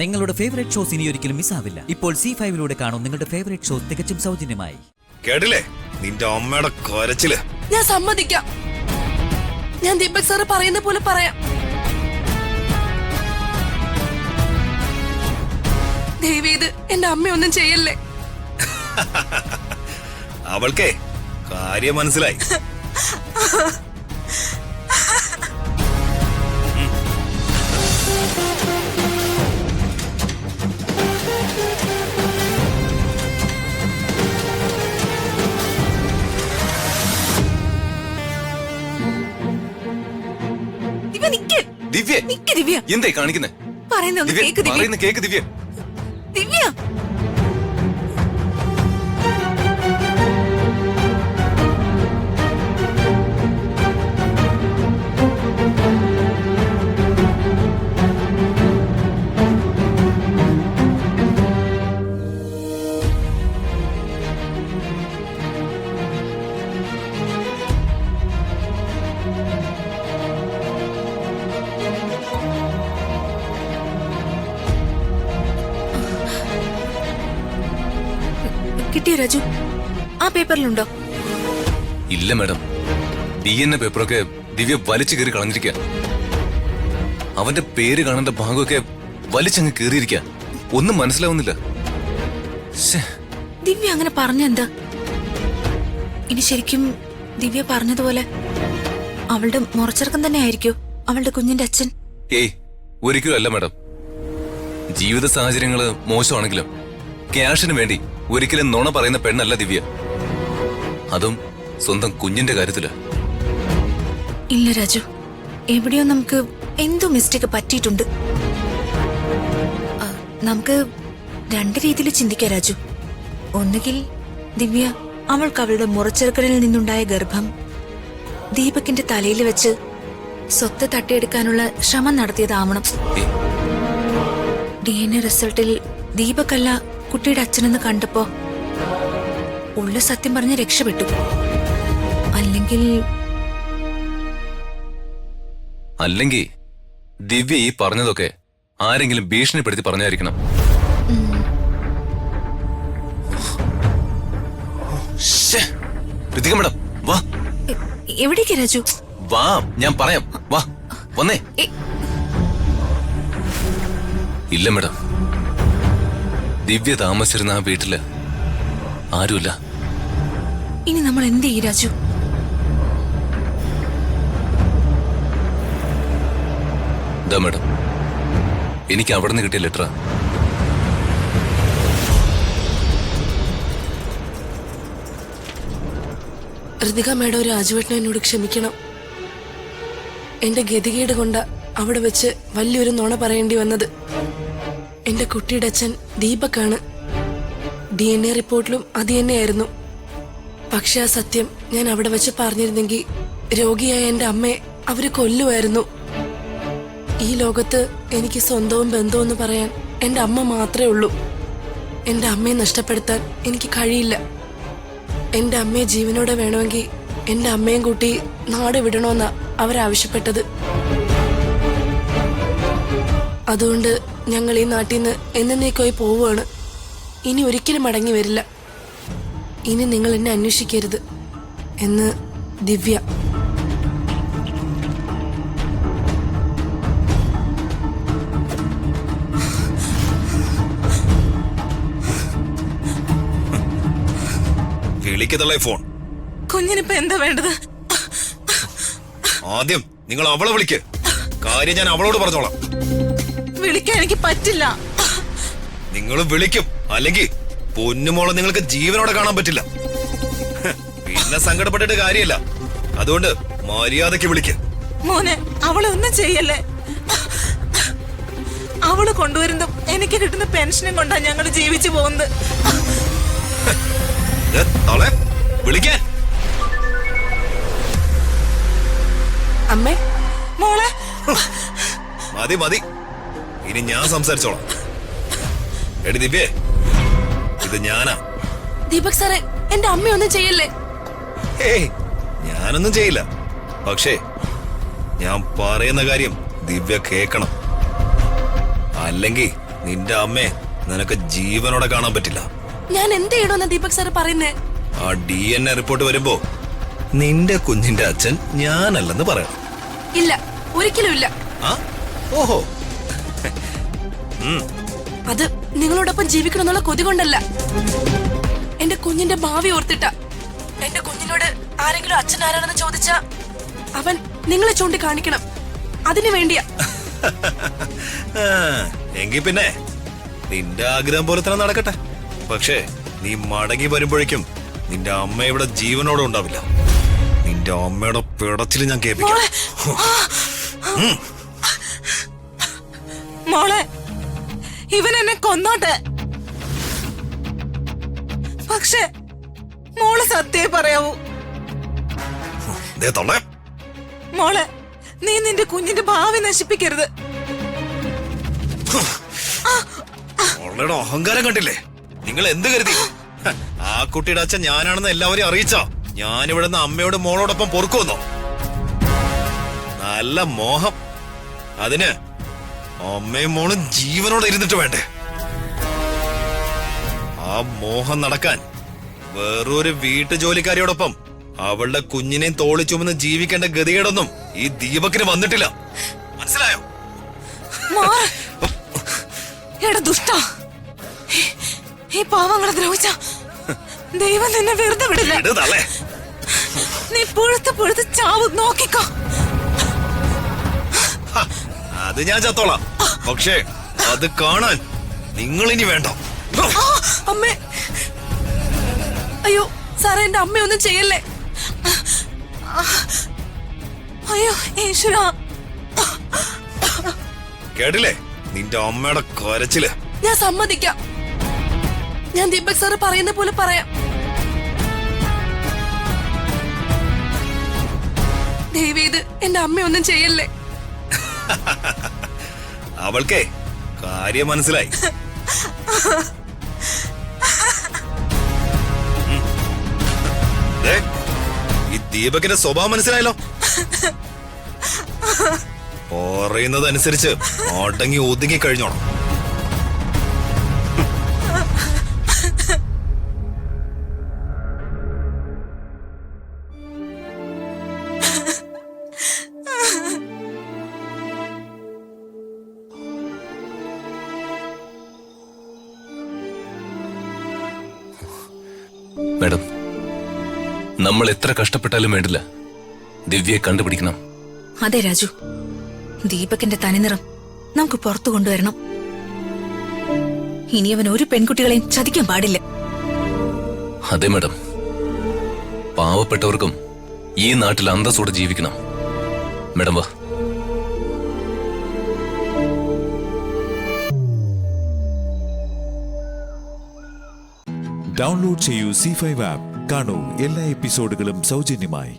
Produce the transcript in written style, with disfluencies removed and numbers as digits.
നിങ്ങളുടെ favourite shows ഇനി ഒരിക്കലും മിസ്സാവില്ല. ഇപ്പോൾ C5 കാണും നിങ്ങളുടെ ഫേവറേറ്റ് ഷോസ് തികച്ചും സൗജന്യമായി. കേട്ടില്ലേ നിന്റെ അമ്മയുടെ കരച്ചില്? ഞാൻ സമ്മതിക്കാം. ഞാൻ ദീപക് സാറ് പറയുന്ന പോലെ പറയാം. ദയവേത് എന്റെ അമ്മയൊന്നും ചെയ്യല്ലേ. അവൾക്കേ കാര്യം മനസ്സിലായി. ദിവ്യ ദിവ്യ എന്തായി കാണിക്കുന്നേ? കേക്ക് ദിവ്യ. ദിവ്യ കിട്ടിയോ രാജു? ആ പേപ്പറിലുണ്ടോ? ഇല്ല മാഡം, DNA പേപ്പറൊക്കെ ദിവ്യ വലിച്ചു കയറി കളഞ്ഞിരിക്കുക. അവന്റെ പേര് കാണേണ്ട ഭാഗമൊക്കെ വലിച്ചങ്ങ് കയറിയിരിക്കുക. ഒന്നും മനസ്സിലാവുന്നില്ല. ദിവ്യ അങ്ങനെ പറഞ്ഞെന്താ? ഇനി ശരിക്കും ദിവ്യ പറഞ്ഞതുപോലെ അവളുടെ മുറച്ചെറുക്കം തന്നെ ആയിരിക്കോ അവളുടെ കുഞ്ഞിന്റെ അച്ഛൻ? ഏയ്, ഒരിക്കലും അല്ല മാഡം. ജീവിത സാഹചര്യങ്ങള് മോശമാണെങ്കിലും ക്യാഷിന് വേണ്ടി ഒരിക്കലും നുണ പറയുന്ന പെണ്ണല്ല ദിവ്യ. അതും സ്വന്തം കുഞ്ഞിന്റെ കാര്യത്തില്. ഇല്ല രാജു, എവിടെയോ നമുക്ക് എന്തോ മിസ്റ്റേക്ക് പറ്റിയിട്ടുണ്ട്. നമുക്ക് രണ്ട് രീതിയിൽ ചിന്തിക്കാം രാജു. ഒന്നുകിൽ ദിവ്യ അവൾക്ക് അവളുടെ മുറച്ചെറുക്കലിൽ നിന്നുണ്ടായ ഗർഭം ദീപകിന്റെ തലയിൽ വെച്ച് സ്വത്ത് തട്ടിയെടുക്കാനുള്ള ശ്രമം നടത്തിയതാവണം. DNA റിസൾട്ടിൽ ദീപകല്ല കുട്ടിയുടെ അച്ഛനെന്ന് കണ്ടപ്പോ ഉള്ള സത്യം പറഞ്ഞ് രക്ഷപ്പെട്ടു. അല്ലെങ്കിൽ ദിവ്യ ഈ പറഞ്ഞതൊക്കെ ആരെങ്കിലും ഭീഷണിപ്പെടുത്തി പറഞ്ഞായിരിക്കണം. മേഡം വാ. എവിടേക്ക് രാജു? വാ, ഞാൻ പറയാം. വാ, വന്നേ. ഇല്ല മേഡം, ദിവ്യ താമസിച്ചിരുന്ന ആ വീട്ടില് ആരുമില്ല. ഇനി നമ്മൾ എന്ത് ചെയ്യും രാജു? ഇതാ മേഡം, എനിക്ക് അവിടെ നിന്ന് കിട്ടിയ ലെറ്ററാ. ഋതിക മേഡം രാജുവേട്ടനെ എന്നോട് ക്ഷമിക്കണം. എന്റെ ഗതികേട് കൊണ്ട് അവിടെ വെച്ച് വലിയൊരു നുണ പറയേണ്ടി വന്നത്. എന്റെ കുട്ടിയുടെ അച്ഛൻ ദീപക്കാണ്. DNA റിപ്പോർട്ടിലും അത് തന്നെയായിരുന്നു. പക്ഷെ ആ സത്യം ഞാൻ അവിടെ വെച്ച് പറഞ്ഞിരുന്നെങ്കിൽ രോഗിയായ എന്റെ അമ്മയെ അവര് കൊല്ലുമായിരുന്നു. ഈ ലോകത്ത് എനിക്ക് സ്വന്തവും ബന്ധവും എന്ന് പറയാൻ എന്റെ അമ്മ മാത്രമേ ഉള്ളൂ. എന്റെ അമ്മയെ നഷ്ടപ്പെടുത്താൻ എനിക്ക് കഴിയില്ല. എന്റെ അമ്മയെ ജീവനോടെ വേണമെങ്കിൽ എന്റെ അമ്മയും കൂട്ടി നാട് വിടണമെന്നാ അവരാവശ്യപ്പെട്ടത്. അതുകൊണ്ട് ഞങ്ങൾ ഈ നാട്ടിൽ നിന്ന് എന്നേക്കുമായി പോവുകയാണ്. ഇനി ഒരിക്കലും മടങ്ങി വരില്ല. ഇനി നിങ്ങൾ എന്നെ അന്വേഷിക്കരുത് എന്ന് ദിവ്യ. വിളിക്കത്തുള്ള ഫോൺ. കുഞ്ഞിനിപ്പോ എന്താ വേണ്ടത്? ആദ്യം നിങ്ങൾ അവളെ വിളിക്ക്. കാര്യം ഞാൻ അവളോട് പറഞ്ഞോളാം. വിളിക്കാൻ എനിക്ക് പറ്റില്ല. നിങ്ങൾ വിളിക്കും, അല്ലെങ്കിൽ പൊന്നുമോളെ നിങ്ങൾക്ക് ജീവനോടെ കാണാൻ പറ്റില്ല. പിന്നെ സങ്കടപ്പെട്ടിട്ട് കാര്യമില്ല. അതുകൊണ്ട് മര്യാദയ്ക്ക് വിളിക്ക്. മോനെ, അവളെ ഒന്നും ചെയ്യല്ലേ. അവള് കൊണ്ടുവരുന്നതും എനിക്ക് കിട്ടുന്ന പെൻഷനും കൊണ്ടാ ഞങ്ങൾ ജീവിച്ചു പോകുന്നത്. വിളിക്കാൻ. അമ്മേ, മോളെ. മതി മതി, ഇനി ഞാൻ സംസാരിച്ചോളാം. എടി ദിവ്യേ, ഇത് ഞാനാ. ദീപക് സാറേ, എന്റെ അമ്മയൊന്നും ചെയ്യല്ലേ. ഏയ്, ഞാനൊന്നും ചെയ്യില്ല. പക്ഷേ ഞാൻ പറയുന്ന കാര്യം ദിവ്യ കേക്കണം. അല്ലെങ്കിൽ നിന്റെ അമ്മയെ നിനക്ക് ജീവനോടെ കാണാൻ പറ്റില്ല. ഞാൻ എന്ത് ചെയ്യണമെന്നാ ദീപക് സാർ പറയുന്നേ? ആ DNA റിപ്പോർട്ട് വരുമ്പോ നിന്റെ കുഞ്ഞിന്റെ അച്ഛൻ ഞാനല്ലെന്ന് പറയണം. ഇല്ല, ഒരിക്കലും ഇല്ല. ആ ഓഹോ, അത് നിങ്ങളോടൊപ്പം ജീവിക്കണമെന്നുള്ള കൊതി കൊണ്ടല്ല, എന്റെ കുഞ്ഞിന്റെ ഭാവി ഓർത്തിട്ട. എന്റെ കുഞ്ഞിനോട് ആരെങ്കിലും അച്ഛൻ ആരാണെന്ന് ചോദിച്ചാ അവൻ നിങ്ങളെ ചൂണ്ടി കാണിക്കണം. അതിനു വേണ്ടിയാ. എങ്കി പിന്നെ നിന്റെ ആഗ്രഹം പോലെ തന്നെ നടക്കട്ടെ. പക്ഷേ നീ മടങ്ങി വരുമ്പോഴേക്കും നിന്റെ അമ്മ ഇവിടെ ജീവനോടെ ഉണ്ടാവില്ല. നിന്റെ അമ്മയുടെ പിടച്ചിൽ ഞാൻ കേൾപ്പിക്കാം. മോളെ, ഇവൻ എന്നെ കൊന്നോട്ടെ, പക്ഷെ മോള് സത്യമേ പറയാവൂ. ദേ തൊള്ളേ. മോളെ, നീ നിന്റെ കുഞ്ഞിന്റെ ഭാവി നശിപ്പിക്കരുത്. അവളുടെ അഹങ്കാരം കണ്ടില്ലേ? നിങ്ങൾ എന്ത് കരുതി? ആ കുട്ടിയുടെ അച്ഛൻ ഞാനാണെന്ന് എല്ലാവരെയും അറിയിച്ചോ? ഞാനിവിടെ നിന്ന് അമ്മയോട് മോളോടൊപ്പം പൊറുക്കുവന്നോ? നല്ല മോഹം. അതിന് അമ്മയും മോളും ജീവനോടെ ഇരുന്നിട്ട് വേണ്ടേ? ആ മോഹം നടക്കാൻ വേറൊരു വീട്ടു ജോലിക്കാരിയോടൊപ്പം അവളുടെ കുഞ്ഞിനെയും തോളി ചുമന്ന് ജീവിക്കേണ്ട ഗതികേടൊന്നും ഈ ദീപക്കിന് വന്നിട്ടില്ല. മനസ്സിലായോ? എടാ ദുഷ്ട, ഈ പാവങ്ങളെ ദ്രോഹിച്ച ദൈവം നിന്നെ വെറുതെ വിടില്ല. നീ പുഴുത്ത് ചാവ്, നോക്കിക്കോ. അത് ഞാൻ ചത്തോളാം, പക്ഷേ അത് കാണാൻ നിങ്ങൾ ഇനി വേണ്ട. അമ്മേ, അയ്യോ സാറേ, എന്റെ അമ്മയൊന്നും ചെയ്യല്ലേ. അയ്യോ ഈശ്വരാ. കേട്ടില്ലേ നിന്റെ അമ്മയുടെ കരച്ചില്? ഞാൻ സമ്മതിക്കാം. ഞാൻ ദീപക് സാറ് പറയുന്ന പോലെ പറയാം. ദയവേത് എന്റെ അമ്മയൊന്നും ചെയ്യല്ലേ. അവൾക്കേ കാര്യം മനസ്സിലായി. ദേ, ഈ ദീപകിന്റെ സ്വഭാവം മനസ്സിലായല്ലോ. പറയുന്നതനുസരിച്ച് അടങ്ങി ഒതുങ്ങി കഴിഞ്ഞോണം. മാഡം, നമ്മൾ എത്ര കഷ്ടപ്പെട്ടാലും വേണ്ടില്ല, ദിവ്യയെ കണ്ടുപിടിക്കണം. അതെ രാജു, ദീപകിന്റെ തനിനിറം നമുക്ക് പുറത്തു കൊണ്ടുവരണം. ഇനി അവൻ ഒരു പെൺകുട്ടികളെയും ചതിക്കാൻ പാടില്ല. അതെ മാഡം, പാവപ്പെട്ടവർക്കും ഈ നാട്ടിൽ അന്തസ്സോടെ ജീവിക്കണം. മാഡം വാ. ഡൗൺലോഡ് ചെയ്യൂ C5 ആപ്പ്. കാണൂ എല്ലാ എപ്പിസോഡുകളും സൗജന്യമായി.